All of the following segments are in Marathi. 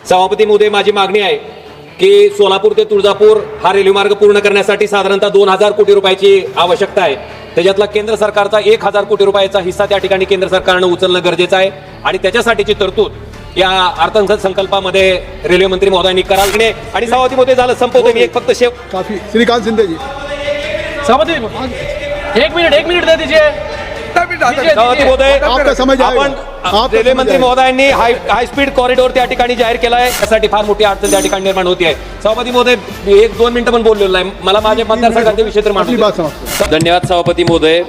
सभापती महोदय, माझी मागणी आहे की सोलापूर ते तुळजापूर हा रेल्वे मार्ग पूर्ण करण्यासाठी साधारणतः 2000 कोटी रुपयाची आवश्यकता आहे। त्याच्यातला केंद्र सरकारचा 1000 कोटी रुपयाचा हिस्सा त्या ठिकाणी केंद्र सरकारनं उचलणं गरजेचं आहे आणि त्याच्यासाठीची तरतूद या अर्थसंकल्पामध्ये रेल्वे मंत्री महोदयांनी करावी। आणि सभापती महोदय झालं संपवतो मी, एक फक्त काफी श्रीकांत शिंदे जी। सभापति एक मिनट दे दीजिए। सभापती महोदय, आपका समय जाएगा। आपण रेल्वे मंत्री महोदयांनी हाय स्पीड कॉरिडॉर त्या ठिकाणी जाहीर केला आहे, त्यासाठी फार मोठी अडचण त्या ठिकाणी निर्माण होती आहे। सभापती महोदय, 1-2 मिनिटं पण बोललेलो नाही, मला माझ्या मतदारसंघाचे विषय तर मांडू द्या। धन्यवाद सभापती महोदय,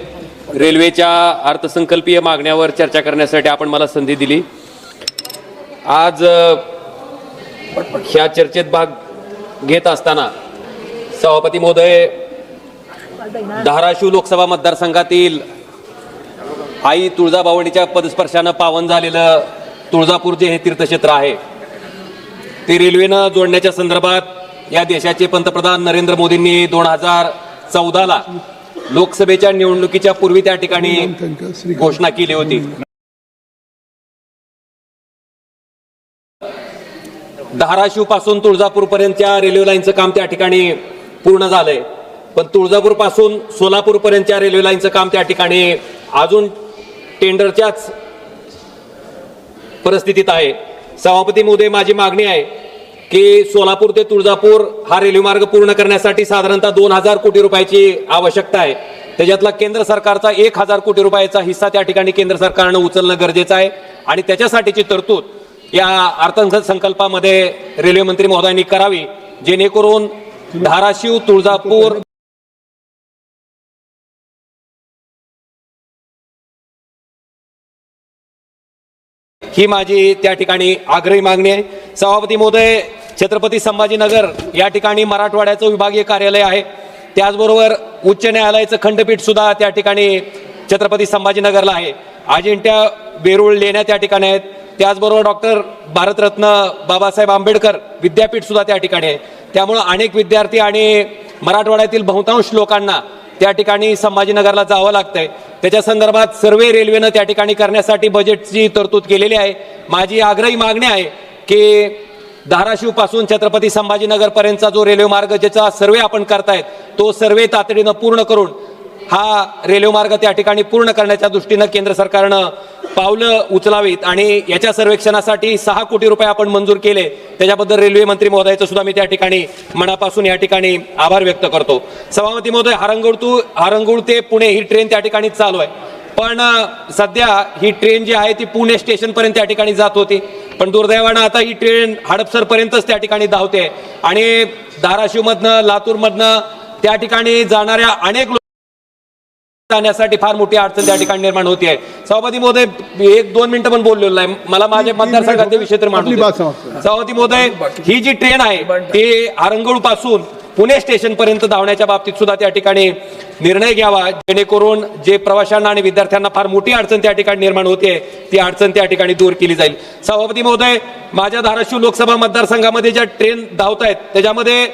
रेल्वेच्या अर्थसंकल्पीय मागण्यावर चर्चा करण्यासाठी आपण मला संधी दिली। आज ह्या चर्चेत भाग घेत असताना सभापती महोदय, धाराशिव लोकसभा मतदारसंघातील आई तुळजाभवानीच्या पदस्पर्शानं पावन झालेलं तुळजापूर जे हे तीर्थक्षेत्र आहे ते रेल्वेनं जोडण्याच्या संदर्भात या देशाचे पंतप्रधान नरेंद्र मोदींनी 2014ला लोकसभेच्या निवडणुकीच्या पूर्वी त्या ठिकाणी घोषणा केली होती। धाराशिव पासून तुळजापूर पर्यंतच्या रेल्वे लाईनचं काम त्या ठिकाणी पूर्ण झालंय, पण तुळजापूर पासून सोलापूर पर्यंतच्या रेल्वे लाईनचं काम त्या ठिकाणी अजून टेंडरच्याच परिस्थितीत आहे। सभापती महोदय, माझी मागणी आहे की सोलापूर ते तुळजापूर हा रेल्वे मार्ग पूर्ण करण्यासाठी साधारणतः 2000 कोटी रुपयाची आवश्यकता आहे। त्याच्यातला केंद्र सरकारचा 1000 कोटी रुपयाचा हिस्सा त्या ठिकाणी केंद्र सरकारनं उचलणं गरजेचं आहे आणि त्याच्यासाठीची तरतूद या अर्थसंकल्पामध्ये रेल्वे मंत्री महोदयांनी करावी, जेणेकरून धाराशिव तुळजापूर ही माझी त्या ठिकाणी आग्रही मागणी आहे। सभापती महोदय, छत्रपती संभाजीनगर या ठिकाणी मराठवाड्याचं विभागीय कार्यालय आहे, त्याचबरोबर उच्च न्यायालयाचं खंडपीठ सुद्धा त्या ठिकाणी छत्रपती संभाजीनगरला आहे। अजिंठा वेरूळ लेण्या त्या ठिकाणी आहेत, त्याचबरोबर डॉक्टर भारतरत्न बाबासाहेब आंबेडकर विद्यापीठ सुद्धा त्या ठिकाणी आहे। त्यामुळे अनेक विद्यार्थी आणि मराठवाड्यातील बहुतांश लोकांना त्या ठिकाणी संभाजीनगरला जावं लागतंय। त्याच्या संदर्भात सर्वे रेल्वेनं त्या ठिकाणी करण्यासाठी बजेटची तरतूद केलेली आहे। माझी आग्रही मागणी आहे की धाराशिव पासून छत्रपती संभाजीनगर पर्यंतचा जो रेल्वे मार्ग ज्याचा सर्वे आपण करतायत तो सर्वे तातडीनं पूर्ण करून हा रेल्वे मार्ग त्या ठिकाणी पूर्ण करण्याच्या दृष्टीनं केंद्र सरकारनं पावलं उचलावीत आणि याच्या सर्वेक्षणासाठी 6 कोटी रुपये आपण मंजूर केले, त्याच्याबद्दल रेल्वे मंत्री महोदयाचं सुद्धा मी त्या ठिकाणी मनापासून या ठिकाणी आभार व्यक्त करतो। सभापती महोदय, हारंगुळ ते पुणे ही ट्रेन त्या ठिकाणी चालू आहे, पण सध्या ही ट्रेन जी आहे ती पुणे स्टेशन पर्यंत त्या ठिकाणी जात होती, पण दुर्दैवानं आता ही ट्रेन हडपसर पर्यंतच त्या ठिकाणी धावते आणि धाराशिव मधनं लातूर मधनं त्या ठिकाणी जाणाऱ्या अनेक जाण्यासाठी फार मोठी अडचण त्या ठिकाणी निर्माण होती आहे। सभापती महोदय, 1-2 मिनिटं पण बोललेलो नाही, मला माझ्या मतदारसंघाचे विषय तर मांडू द्या। सभापती महोदय, ही जी ट्रेन आहे ती हारंगुळ पासून पुणे स्टेशन पर्यंत धावण्याच्या बाबतीत सुद्धा त्या ठिकाणी निर्णय घ्यावा, जेणेकरून जे प्रवाशांना आणि विद्यार्थ्यांना फार मोठी अडचण त्या ठिकाणी निर्माण होते ती अडचण त्या ठिकाणी दूर केली जाईल। सभापती महोदय, माझ्या धाराशिव लोकसभा मतदारसंघामध्ये ज्या ट्रेन धावतायत त्याच्यामध्ये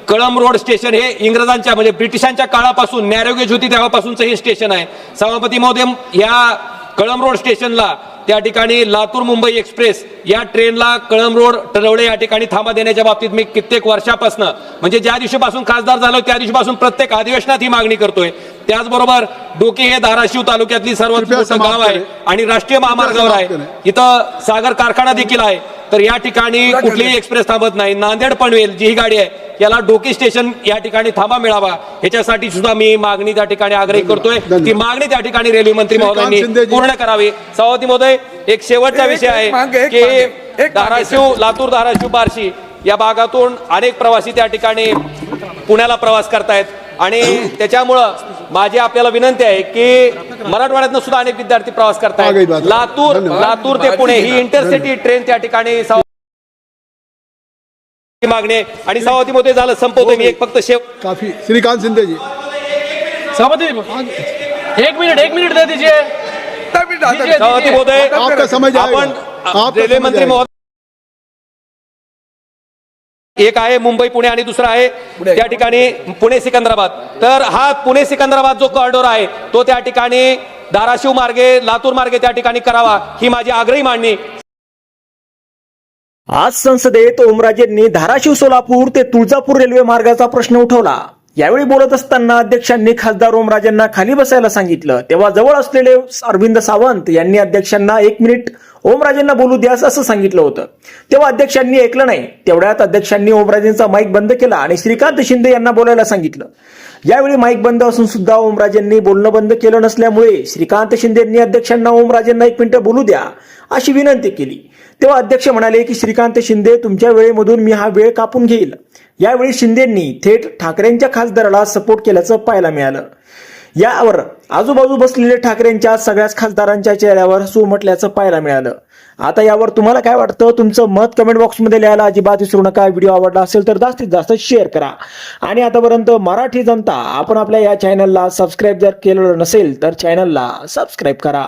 कळंब रोड स्टेशन हे इंग्रजांच्या म्हणजे ब्रिटिशांच्या काळापासून नॅरोगेज होती तेव्हापासूनचं हे स्टेशन आहे। सभापती महोदय, या कळंब रोड स्टेशनला त्या ठिकाणी लातूर मुंबई एक्सप्रेस या ट्रेनला कळंब रोड टरवळे या ठिकाणी थांबा देण्याच्या बाबतीत मी कित्येक वर्षापासून म्हणजे ज्या दिवशीपासून खासदार झालो त्या दिवशीपासून प्रत्येक अधिवेशनात ही मागणी करतोय। त्याचबरोबर डोके हे धाराशिव तालुक्यातली सर्वात मोठं गाव आहे आणि राष्ट्रीय महामार्गावर आहे, इथं सागर कारखाना देखील आहे, तर या ठिकाणी कुठलीही एक्सप्रेस थांबत नाही। नांदेड पनवेल जी ही गाडी आहे याला डोकी स्टेशन या ठिकाणी थांबा मिळावा ह्याच्यासाठी सुद्धा मी मागणी त्या ठिकाणी आग्रही करतोय, ती मागणी त्या ठिकाणी रेल्वे मंत्री महोदयांनी पूर्ण करावी। सभापती महोदय, एक शेवटचा विषय आहे की लातूर धाराशिव बार्शी या भागातून अनेक प्रवासी त्या ठिकाणी पुण्याला प्रवास करतायत आणि त्याच्यामुळं माझी आपल्याला विनंती आहे की मराठवाड्यातनं सुद्धा अनेक विद्यार्थी प्रवास करतायत। लातूर ते पुणे ही इंटरसिटी ट्रेन त्या ठिकाणी मागणी आणि सभापती महोदय झालं संपवतो मी, एक फक्त काफी श्रीकांत शिंदे जी। सभापति एक मिनट दे दीजिए। सभापती महोदय, आपका समय जाएगा। आपण रेल्वे मंत्री महोदय, एक आहे मुंबई पुणे आणि दुसरा आहे त्या ठिकाणी पुणे सिकंदराबाद, तर हा पुणे सिकंदराबाद जो कॉरिडॉर आहे तो त्या ठिकाणी धाराशिव मार्गे लातूर मार्गे त्या ठिकाणी करावा ही माझी आग्रही मागणी। आज संसदेत ओमराजेंनी धाराशिव सोलापूर ते तुळजापूर रेल्वे मार्गाचा प्रश्न उठवला. यावेळी बोलत असताना अध्यक्षांनी खासदार ओमराजेंना खाली बसायला सांगितलं. तेव्हा जवळ असलेले अरविंद सावंत यांनी अध्यक्षांना 1 मिनिट ओमराजेंना बोलू द्यास असं सांगितलं होतं. तेव्हा अध्यक्षांनी ऐकलं नाही. तेवढ्यात अध्यक्षांनी ओमराजेंचा माईक बंद केला आणि श्रीकांत शिंदे यांना बोलायला सांगितलं. यावेळी माईक बंद असून सुद्धा ओमराजेंनी बोलणं बंद केलं नसल्यामुळे श्रीकांत शिंदेंनी अध्यक्षांना ओमराजेंना 1 मिनिट बोलू द्या अशी विनंती केली. तेव्हा अध्यक्ष म्हणाले की श्रीकांत शिंदे, तुमच्या वेळेमधून मी हा वेळ कापून घेईल. यावेळी शिंदेंनी थेट ठाकरेंच्या खासदाराला सपोर्ट केल्याचं पाहायला मिळालं. यावर आजूबाजू बसलेले ठाकरेंच्या सगळ्याच खासदारांच्या चेहऱ्यावर हसू उमटल्याचं पाहायला मिळालं. आता यावर तुम्हाला काय वाटतं? तुमचं मत कमेंट बॉक्समध्ये लिहायला अजिबात विसरू नका. व्हिडिओ आवडला असेल तर जास्तीत जास्त शेअर करा. आणि आतापर्यंत मराठी जनता, आपण आपल्या या चॅनलला सबस्क्राईब जर केलेलं नसेल तर चॅनलला सबस्क्राईब करा.